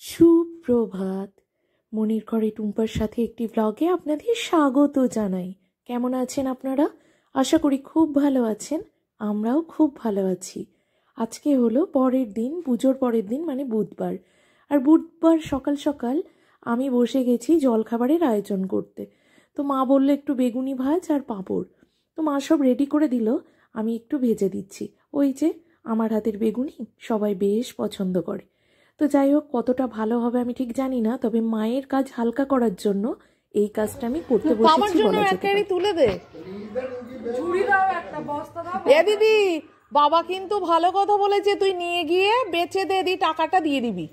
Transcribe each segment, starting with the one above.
সুপ্রভাত। মনির ঘরে টুম্পার সাথে একটি ব্লগে আপনাদের স্বাগত জানাই। কেমন আছেন আপনারা? আশা করি খুব ভালো আছেন। আমরাও খুব ভালো আছি। আজকে হলো পরের দিন, পুজোর পরের দিন, মানে বুধবার। আর বুধবার সকাল সকাল আমি বসে গেছি জলখাবারের আয়োজন করতে। তো মা বললো একটু বেগুনি ভাজ আর পাঁপড়। তো মা সব রেডি করে দিল, আমি একটু ভেজে দিচ্ছি। ওই যে আমার হাতের বেগুনি সবাই বেশ পছন্দ করে। তো যাই হোক, কতটা ভালো হবে আমি ঠিক জানি না, তবে মায়ের কাজ হালকা করার জন্য এই কাজটা আমি করতে বসেছি বলা যেতে পারে। তুলে দে, ঝুড়ি দাও, একটা বস্তা দাও। এ দিদি, বাবা কিন্তু ভালো কথা বলেছে, তুই নিয়ে গিয়ে বেচে দে, দি টাকাটা দিয়ে দিবি।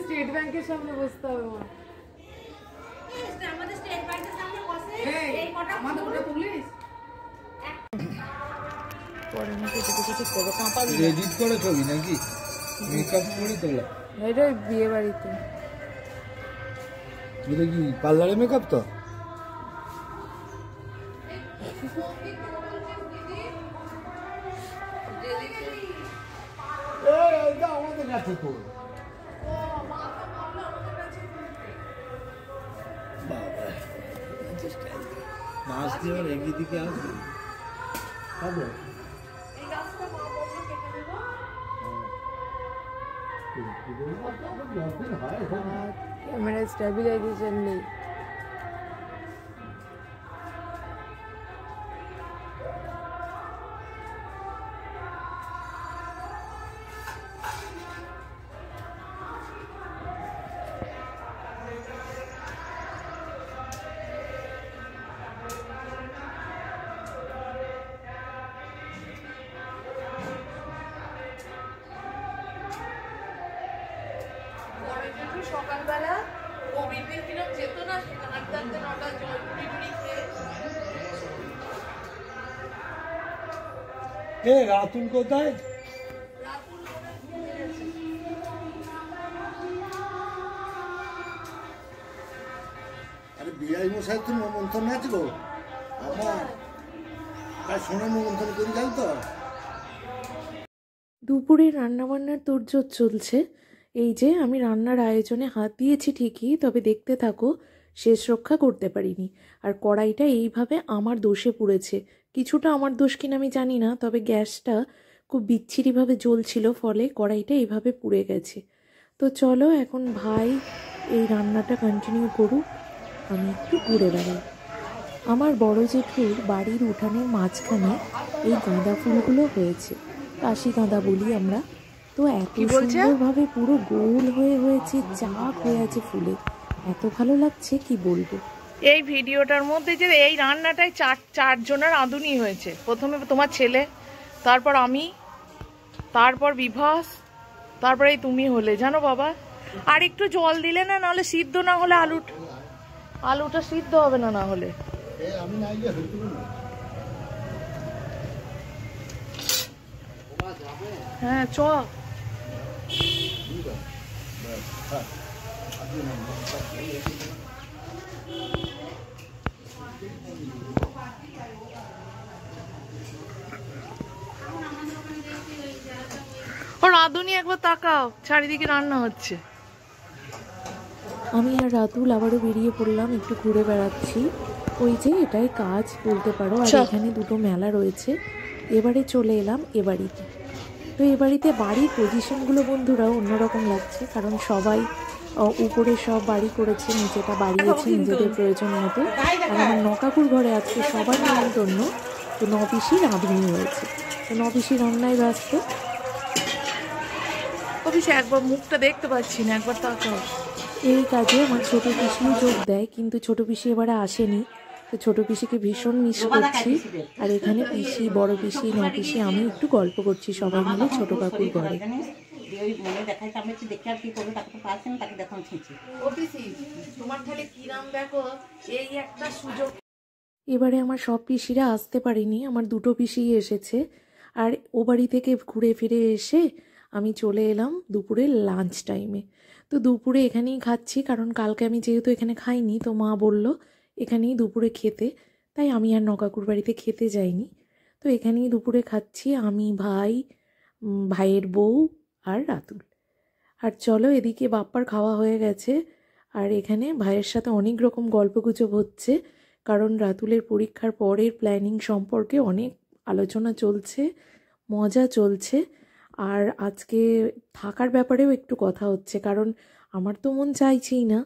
স্টেট ব্যাংকের সামনে বসতে হবে। আমাদের স্টেট ব্যাংকের সামনে বসে এই কটা আমাদের ওটা পুলিশ পরে না কেটে কেটে করবো। কাঁপা এডিট করে ছবি নাকি মেকআপ করে তোলা? এটা বিয়ে বাড়িতে। এটা কি পার্লারে মেকআপ? তো আমাদের কাছে তো মাছ দিয়ে এগিয়ে দিকে আসবে। ক্যামেরা স্টেবিলাইজেশন নেই। সকালবেলা কোভিডের কিরম যেত না, সেটা হাঁটতে হাঁটতে নটা জল পুরি খেয়ে। রাতুল কোথায়? আরে বিআই মশাই তো মন্থন আছে গো, আমার তাই শোনা মন্থন করে যাই তো। দুপুরে রান্নাবান্নার তোড়জোড় চলছে। এই যে আমি রান্নার আয়োজনে হাত দিয়েছি ঠিকই, তবে দেখতে থাকো, শেষ রক্ষা করতে পারিনি। আর কড়াইটা এইভাবে আমার দোষে পুড়েছে। কিছুটা আমার দোষ কিনা আমি জানি না, তবে গ্যাসটা খুব বিচ্ছিরিভাবে জ্বলছিল, ফলে কড়াইটা এইভাবে পুড়ে গেছে। তো চলো এখন ভাই এই রান্নাটা কন্টিনিউ করুক, আমি একটু ঘুরে বেড়াই। আমার বড় জেঠুর বাড়ির উঠানের মাঝখানে এই গাঁদা ফুলগুলো হয়েছে, কাশি গাঁদা বলি আমরা। তো এত সুন্দরভাবে পুরো গোল হয়ে হয়েছে, চাক হয়ে আছে ফুলে, এত ভালো লাগছে কি বলবো। এই ভিডিওটার মধ্যে যে এই রান্নাটাই চারজনের রাঁধুনি হয়েছে। প্রথমে তোমার ছেলে, তারপর আমি, তারপর বিভাস, তারপরে তুমি হলে, জানো বাবা। আর একটু জল দিলে না, নাহলে সিদ্ধ না হলে আলুটা সিদ্ধ হবে না, না হলে। হ্যাঁ চ। রাধুনি একবার তাকাও, চারিদিকে রান্না হচ্ছে। আমি আর রাতুল আবারও বেরিয়ে পড়লাম, একটু ঘুরে বেড়াচ্ছি। ওই যে এটাই কাজ বলতে পারো। আর এখানে দুটো মেলা রয়েছে। এবারে চলে এলাম এ বাড়িতে। তো এ বাড়িতে বাড়ির পজিশনগুলো বন্ধুরা অন্যরকম লাগছে, কারণ সবাই উপরে সব বাড়ি করেছে, নিচেটা বাড়িয়েছে নিজেদের প্রয়োজন মতো। আর আমার নকাকুর ঘরে আজকে সবার নিমন্ত্রণ, তো নপিসি রাঁধুনি হয়েছে। তো নপিসি রান্নায় ব্যস্ত। অফিসে একবার মুখটা দেখতে পাচ্ছি না, একবার তাকাও। এই কাজে আমার ছোটো পিসিও যোগ দেয়, কিন্তু ছোটো পিসি এবারে আসেনি। তো ছোটো পিসিকে ভীষণ মিস করছি। আর এখানে পিসি, বড় পিসি, নপিসি, আমি একটু গল্প করছি সবাই মিলে ছোটো কাকুর ঘরে। এবারে আমার সব পিসিরা আসতে পারেনি, আমার দুটো পিসিই এসেছে। আর ও বাড়ি থেকে ঘুরে ফিরে এসে আমি চলে এলাম দুপুরের লাঞ্চ টাইমে। তো দুপুরে এখানেই খাচ্ছি, কারণ কালকে আমি যেহেতু এখানে খাইনি, তো মা বলল এখানেই দুপুরে খেতে, তাই আমি আর নকাকুর বাড়িতে খেতে যাইনি। তো এখানেই দুপুরে খাচ্ছি, আমি, ভাই, ভাইয়ের বউ আর রাতুল। আর চলো, এদিকে বাপ্পার খাওয়া হয়ে গেছে, আর এখানে ভাইয়ের সাথে অনেক রকম গল্পগুজব হচ্ছে, কারণ রাতুলের পরীক্ষার পরের প্ল্যানিং সম্পর্কে অনেক আলোচনা চলছে, মজা চলছে। আর আজকে থাকার ব্যাপারেও একটু কথা হচ্ছে, কারণ আমার তো মন চাইছেই না।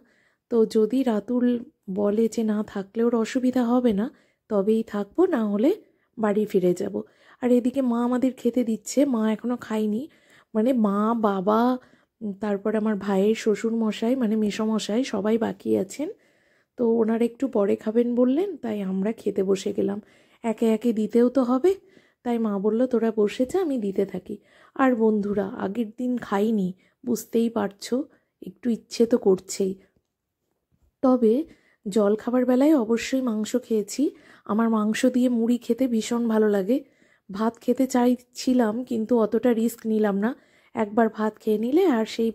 তো যদি রাতুল বলে যে না থাকলে ওর অসুবিধা হবে না, তবেই থাকবো, না হলে বাড়ি ফিরে যাব। আর এদিকে মা আমাদের খেতে দিচ্ছে, মা এখনও খায়নি, মানে মা, বাবা, তারপর আমার ভাইয়ের শ্বশুর মশাই মানে মেসোমশাই সবাই বাকি আছেন। তো ওনারা একটু পরে খাবেন বললেন, তাই আমরা খেতে বসে গেলাম। একে একে দিতেও তো হবে, তাই মা বলল তোরা বসে যা, আমি দিতে থাকি। আর বন্ধুরা, আগের দিন খাইনি, বুঝতেই পারছো, একটু ইচ্ছে তো করছেই। তবে জল খাবার বেলায় অবশ্যই মাংস খেয়েছি। আমার মাংস দিয়ে মুড়ি খেতে ভীষণ ভালো লাগে। ভাত খেতে চাইছিলাম, কিন্তু অতটা রিস্ক নিলাম না। একবার ভাত খেয়ে নিলে আর সেই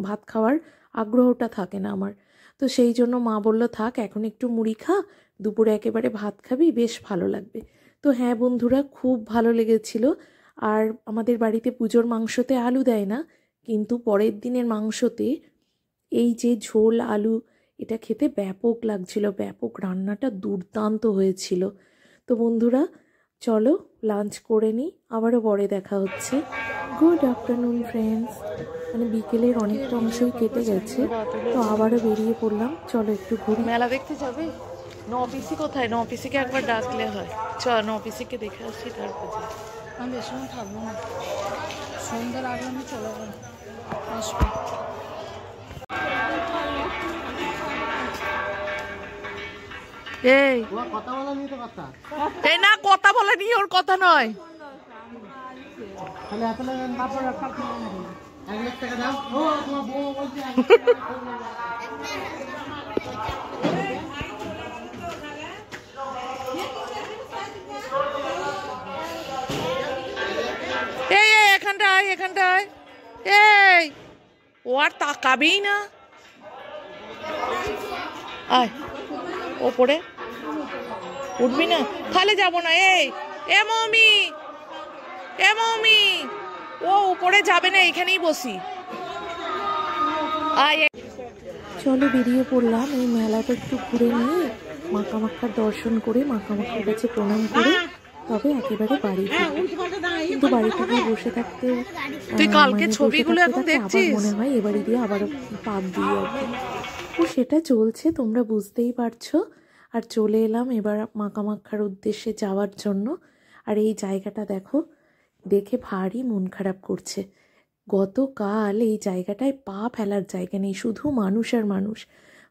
ভাত খাওয়ার আগ্রহটা থাকে না আমার। তো সেই জন্য মা বলল থাক, এখন একটু মুড়ি খা, দুপুরে একেবারে ভাত খাবি, বেশ ভালো লাগবে। তো হ্যাঁ বন্ধুরা, খুব ভালো লেগেছিল। আর আমাদের বাড়িতে পুজোর মাংসতে আলু দেয় না, কিন্তু পরের দিনের মাংসতে এই যে ঝোল আলু, এটা খেতে ব্যাপক লাগছিল, ব্যাপক, রান্নাটা দুর্দান্ত হয়েছিল। তো বন্ধুরা চলো লাঞ্চ করে নিই, আবারও পরে দেখা হচ্ছে। গুড আফটারনুন ফ্রেন্ডস, মানে বিকেলের অনেকটা অংশই কেটে গেছে, তো আবারও বেরিয়ে পড়লাম, চলো একটু ঘুরি। মেলা দেখতে যাবে? নপিসি কোথায়? নপিসিকে একবার ডাকলে হয়। চ, নপিসিকে দেখে আসি, তারপর আমি বেশি সময় থাকবো না, সন্ধ্যার আগে আমি চলে যাবো, আসবো। এই না, কথা বলা নিয়ে ওর কথা নয়। এই এখানটায়, এখানটায়, এই ও আর তাকাবেই না। আয় ওপরে, উঠবি না? তাহলে যাবো না। এ মমি, এ মমি, ও উপরে যাবে না, এখানেই বসি। আয়, চলো বেরিয়ে পড়লাম, এই মেলাটা একটু ঘুরে নিয়ে মা কামাখ্যার দর্শন করে, মা কামাখ্যার কাছে প্রণাম করে তবে একেবারে বাড়ি ফিরবো। কিন্তু বাড়িতে গিয়ে বসে থাকতে, তুই কালকে ছবিগুলো এখন দেখছিস? মনে হয় এবারে দিয়ে আবার পাক দিয়ে আর কি। তো সেটা চলছে, তোমরা বুঝতেই পারছো। আর চলে এলাম এবার মা কামাখ্যার উদ্দেশ্যে যাওয়ার জন্য। আর এই জায়গাটা দেখো, দেখে ভারী মন খারাপ করছে। গতকাল এই জায়গাটায় পা ফেলার জায়গা নেই, শুধু মানুষ আর মানুষ।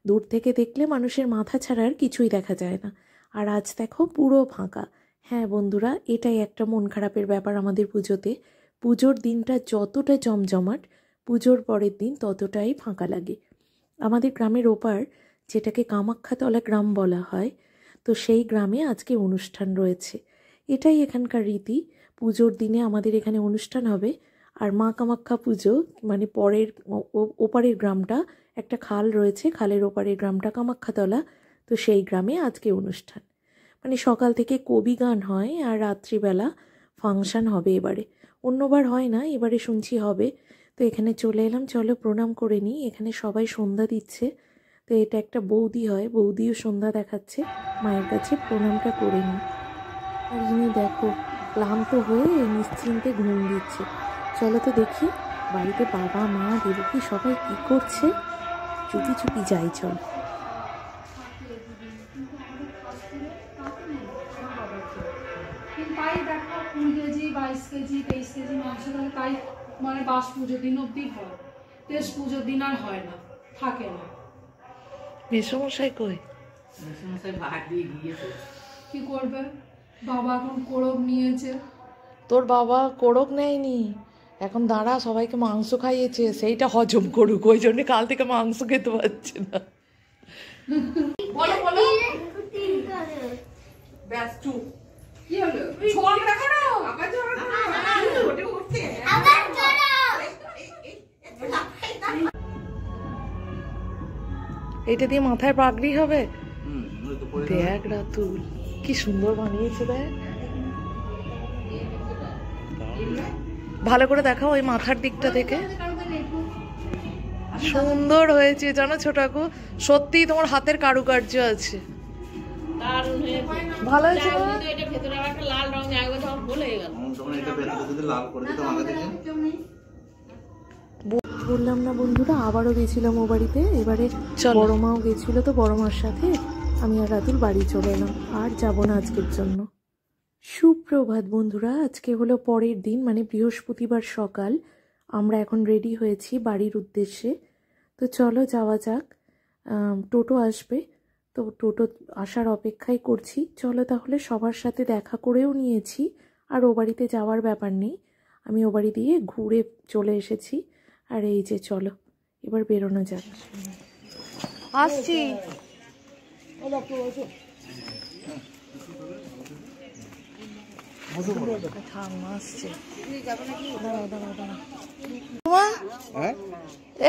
দূর থেকে দেখলে মানুষের মাথা ছাড়া আর কিছুই দেখা যায় না। আর আজ দেখো পুরো ফাঁকা। হ্যাঁ বন্ধুরা, এটাই একটা মন খারাপের ব্যাপার আমাদের পুজোতে। পুজোর দিনটা যতটা জমজমাট, পুজোর পরের দিন ততটাই ফাঁকা লাগে। আমাদের গ্রামের ওপার, যেটাকে কামাখ্যাতলা গ্রাম বলা হয়, তো সেই গ্রামে আজকে অনুষ্ঠান রয়েছে। এটাই এখানকার রীতি, পুজোর দিনে আমাদের এখানে অনুষ্ঠান হবে। আর মা কামাখ্যা পুজো মানে পরের ওপারের গ্রামটা, একটা খাল রয়েছে, খালের ওপারের গ্রামটা কামাখ্যাতলা, তো সেই গ্রামে আজকে অনুষ্ঠান। মানে সকাল থেকে কবি গান হয় আর রাত্রিবেলা ফাংশন হবে এবারে। অন্যবার হয় না, এবারে শুনছি হবে। তো এখানে চলে এলাম, চলো প্রণাম করে নিই। এখানে সবাই সন্ধ্যা দিচ্ছে, তো এটা একটা বৌদি হয়, বৌদিও সন্ধ্যা দেখাচ্ছে, মায়ের কাছে প্রণামটা করে নিই। আর ইনি দেখো ক্লান্ত হয়ে নিশ্চিন্তে ঘুম দিচ্ছে। চলো তো দেখি বাড়িতে বাবা, মা, দেবকী সবাই কি করছে। চুপি চুপি যাই, চল। তাই দেখো 20 কেজি 22 কেজি 23 কেজি মাংস তাহলে তাই মানে বাস পুজোর দিন অব্দি হয়, তেজ পুজোর দিন আর হয় না, থাকে না। মেসোমশাই কই? কি করবে, বাবা এখন কোড়ক নিয়েছে। তোর বাবা কোড়ক নেয়নি, এখন দাঁড়া, সবাইকে মাংস খাইয়েছে, সেইটা হজম করুক, ওই জন্য কাল থেকে মাংস খেতে পারছে না। বলো বলো, ব্যাস চুপ। কি হলো? ছোঁয়া দেখো না, আবার ছোঁয়া ওটা উঠছে, আবার চলো। এইটা দিয়ে মাথায় পাগড়ি হবে। দেখ রাতুল কি সুন্দর বানিয়েছে, দেখ ভালো করে দেখাও ওই মাথার দিকটা থেকে। সুন্দর হয়েছে জানো ছোটাকু, সত্যি তোমার হাতের কারুকার্য আছে, ভালো হয়েছে না? বললাম না বন্ধুরা, আবারও গেছিলাম ও বাড়িতে। এবারে বড় মাও গেছিল, তো বড় মার সাথে আমি আর রাতুল বাড়ি চলে এলাম, আর যাব না আজকের জন্য। সুপ্রভাত বন্ধুরা, আজকে হলো পরের দিন, মানে বৃহস্পতিবার সকাল। আমরা এখন রেডি হয়েছি বাড়ির উদ্দেশ্যে। তো চলো যাওয়া যাক। টোটো আসবে, তো টোটো আসার অপেক্ষাই করছি। চলো তাহলে, সবার সাথে দেখা করেও নিয়েছি, আর ও বাড়িতে যাওয়ার ব্যাপার নেই, আমি ও বাড়ি দিয়ে ঘুরে চলে এসেছি। আর এই যে চলো এবার বেরোনো যাক। আসছি।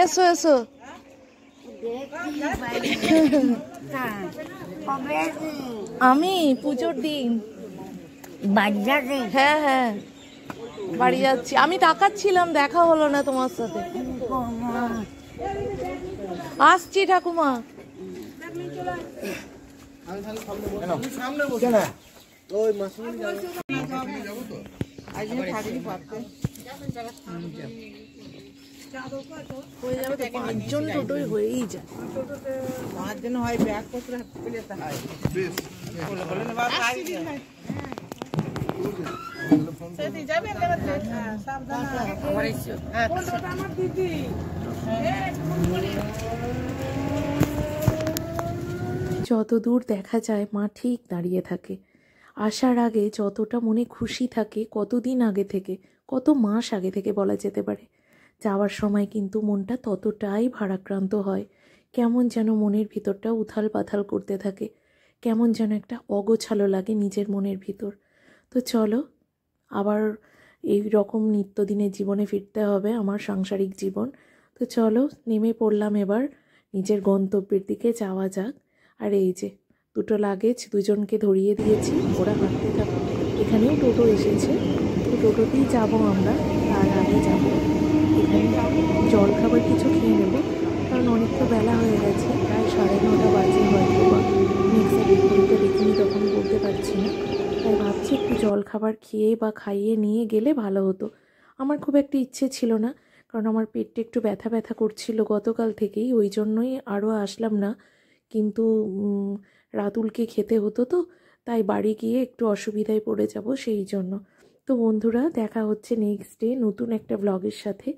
এসো এসো। আমি পুজোর দিন হ্যাঁ হ্যাঁ বাড়ি যাচ্ছি। আমি তাকাচ্ছিলাম, দেখা হলো না তোমার সাথে। আসছি ঠাকুমা। হয়ে যাবে তো, 5 জন টোটোই হয়েই যায়। 5 জন হয়, ব্যাগপত্র হাতে যেতে হয়। যত দূর দেখা যায় মা ঠিক দাঁড়িয়ে থাকে। আসার আগে যতটা মনে খুশি থাকে, কতদিন আগে থেকে, কত মাস আগে থেকে বলা যেতে পারে। যাওয়ার সময় কিন্তু মনটা ততটাই ভারাক্রান্ত হয়, কেমন যেন মনের ভিতরটা উথাল পাথাল করতে থাকে, কেমন যেন একটা অগোছালো লাগে নিজের মনের ভিতর। তো চলো, আবার এই রকম নিত্যদিনের জীবনে ফিরতে হবে, আমার সাংসারিক জীবন। তো চলো নেমে পড়লাম, এবার নিজের গন্তব্যের দিকে যাওয়া যাক। আর এই যে দুটো লাগেজ দুজনকে ধরিয়ে দিয়েছি, ওরা হাঁটতে থাকো। এখানেও টোটো এসেছে, তো টোটোতেই যাবো আমরা। তার আগে যাবো এখানে জল খাবার কিছু খেয়ে নেবো, কারণ অনেক তো বেলা হয়ে গেছে, প্রায় 9:30 বাজে হয়তো, বা নেক্সট ঘড়িটা দেখিনি তখন বলতে পারছি না। তাই ভাবছি একটু জল খাবার খেয়ে বা খাইয়ে নিয়ে গেলে ভালো হতো। আমার খুব একটা ইচ্ছে ছিল না, কারণ আমার পেটটা একটু ব্যথা ব্যথা করছিল গতকাল থেকেই, ওই জন্যই আরও আসলাম না। কিন্তু রাতুলকে খেতে হতো, তো তাই বাড়ি গিয়ে একটু অসুবিধায় পড়ে যাব সেই জন্য। তো বন্ধুরা, দেখা হচ্ছে নেক্সট ডে নতুন একটা ব্লগের সাথে।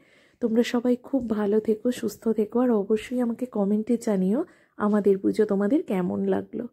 তোমরা সবাই খুব ভালো থেকো, সুস্থ থেকো, আর অবশ্যই আমাকে কমেন্টে জানিও আমাদের পুজো তোমাদের কেমন লাগলো।